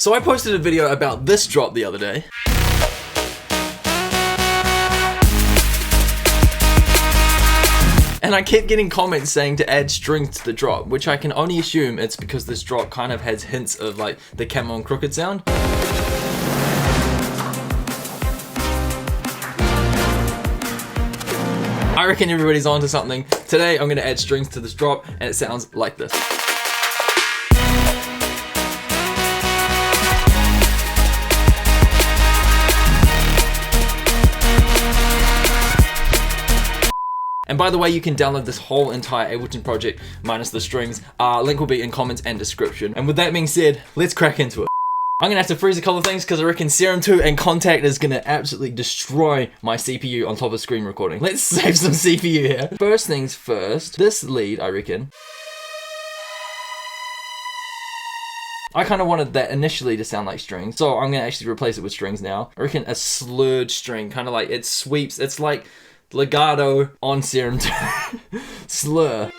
So I posted a video about this drop the other day. And I kept getting comments saying to add strings to the drop, which I can only assume it's because this drop kind of has hints of like the camel and crooked sound. I reckon everybody's onto something. Today I'm gonna add strings to this drop and it sounds like this. And by the way, you can download this whole entire Ableton project minus the strings. Link will be in comments and description. And with that being said, let's crack into it. I'm gonna have to freeze a couple of things because I reckon Serum 2 and Contact is gonna absolutely destroy my CPU on top of screen recording. Let's save some CPU here. First things first, this lead, I reckon. I kind of wanted that initially to sound like strings, so I'm gonna actually replace it with strings now. I reckon a slurred string, kind of like it sweeps, it's like legato on Serum 2. Slur.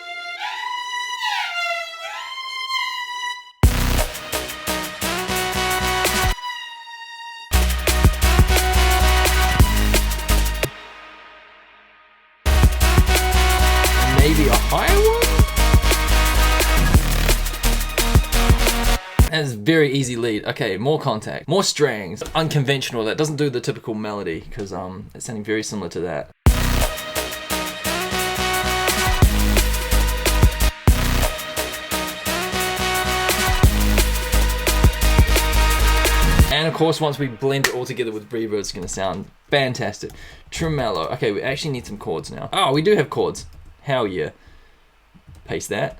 Maybe a higher one? That's a very easy lead. Okay, more Contact, more strings, unconventional. That doesn't do the typical melody because it's sounding very similar to that. And of course, once we blend it all together with reverb, it's gonna sound fantastic. Tremolo. Okay, we actually need some chords now. Oh, we do have chords. Hell yeah. Paste that.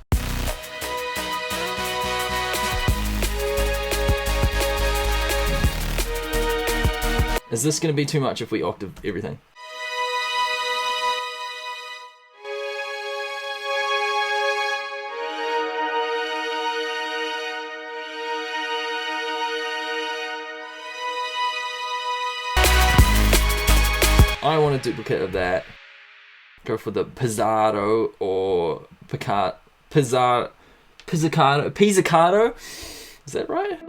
Is this gonna be too much if we octave everything? I want a duplicate of that. Go for the pizzicato or pizzicato. Is that right?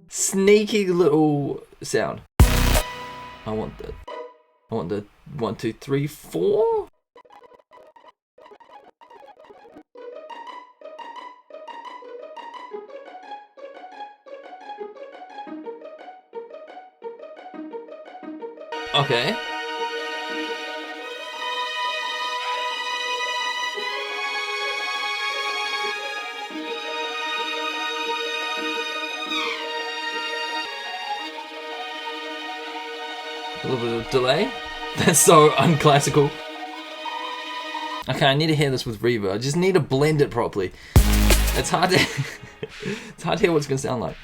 Sneaky little sound. I want the 1, 2, 3, 4. Okay. A little bit of delay. That's so unclassical. Okay, I need to hear this with reverb. I just need to blend it properly. It's hard to it's hard to hear what it's gonna sound like.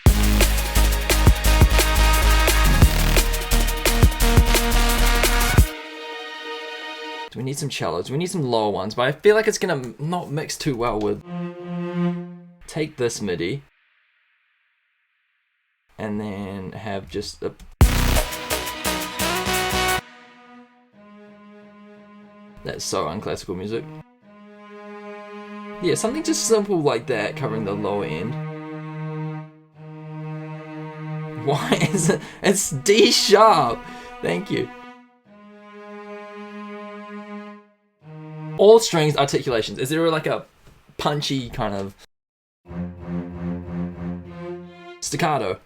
Do we need some cellos? We need some lower ones, but I feel like it's gonna not mix too well with... Take this MIDI and then have just a... That's so unclassical music. Yeah, something just simple like that covering the lower end. Why is it? It's D sharp! Thank you. All strings, articulations. Is there like a punchy kind of staccato?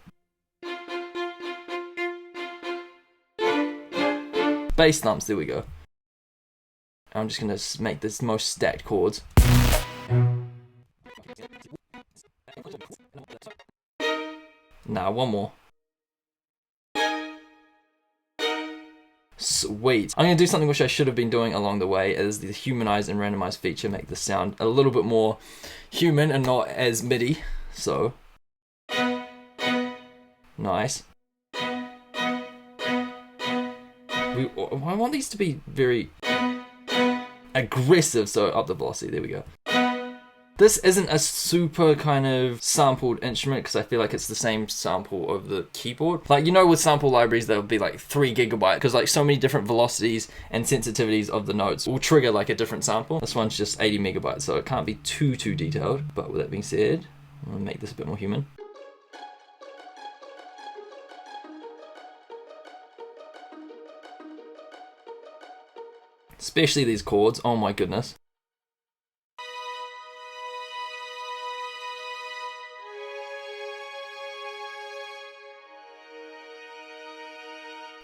Bass thumps, there we go. I'm just gonna make this most stacked chords. Nah, one more. Sweet. I'm gonna do something which I should have been doing along the way, is the humanize and randomize feature, make the sound a little bit more human and not as MIDI. So nice. I want these to be very aggressive, so up the velocity, there we go. This isn't a super kind of sampled instrument because I feel like it's the same sample of the keyboard. Like, you know, with sample libraries, there'll be like 3 GB because like so many different velocities and sensitivities of the notes will trigger like a different sample. This one's just 80 megabytes, so it can't be too detailed. But with that being said, I'm gonna make this a bit more human. Especially these chords, oh my goodness.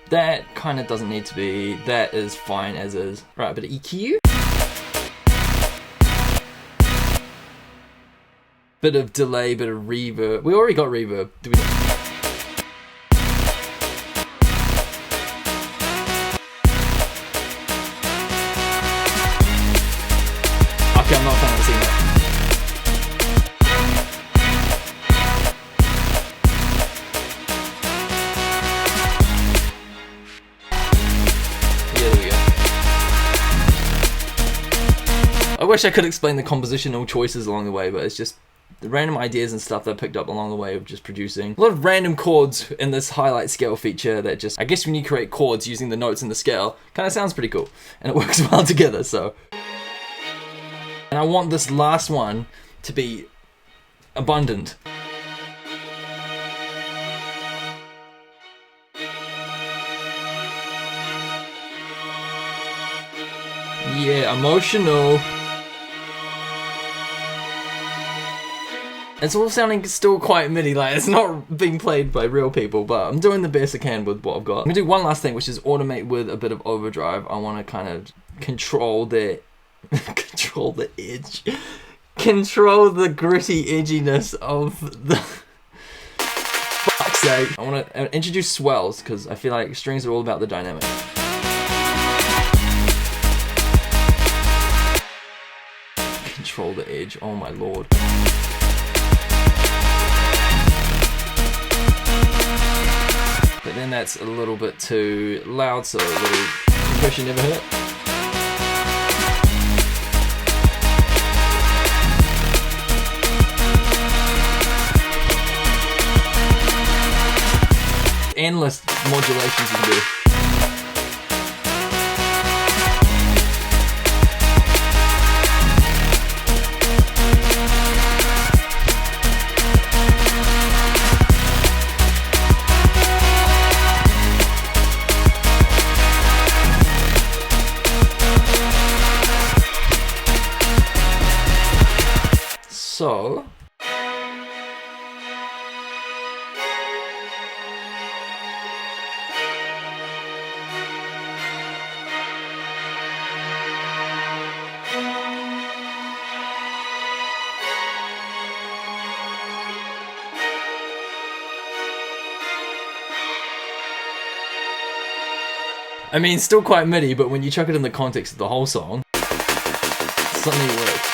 That kind of doesn't need to be, that is fine as is. Right, a bit of EQ. Bit of delay, bit of reverb. We already got reverb. Do we? Okay, I'm not a fan of seeing that. I wish I could explain the compositional choices along the way, but it's just the random ideas and stuff that I picked up along the way of just producing a lot of random chords in this highlight scale feature that just, I guess when you create chords using the notes in the scale, kind of sounds pretty cool. And it works well together, so. And I want this last one to be abundant. Yeah, emotional. It's all sounding still quite MIDI, like it's not being played by real people, but I'm doing the best I can with what I've got. I'm gonna do one last thing, which is automate with a bit of overdrive. I want to kind of control the control the edge, control the gritty edginess of the. Fuck's sake! I want to introduce swells because I feel like strings are all about the dynamic. Control the edge. Oh my lord. But then that's a little bit too loud, so a little compression never hurt. Endless modulations you can do. So, I mean, still quite MIDI, but when you chuck it in the context of the whole song, suddenly it works.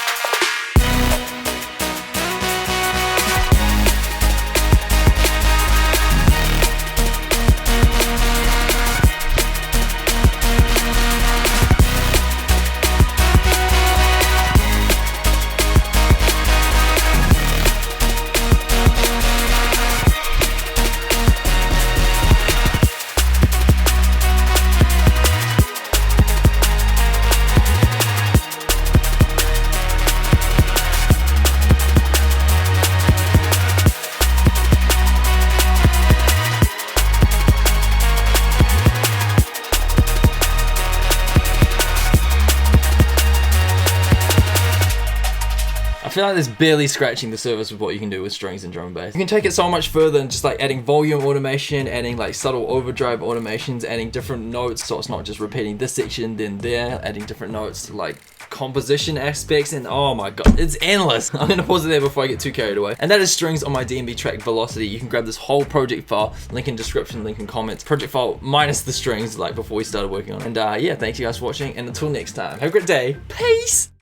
I feel like there's barely scratching the surface with what you can do with strings and drum and bass. You can take it so much further and just like adding volume automation, adding like subtle overdrive automations, adding different notes so it's not just repeating this section then there, adding different notes to like composition aspects, and oh my god, it's endless. I'm gonna pause it there before I get too carried away. And that is strings on my DnB track Velocity. You can grab this whole project file, link in description, link in comments. Project file minus the strings like before we started working on it. And yeah, thank you guys for watching, and until next time, have a great day. Peace!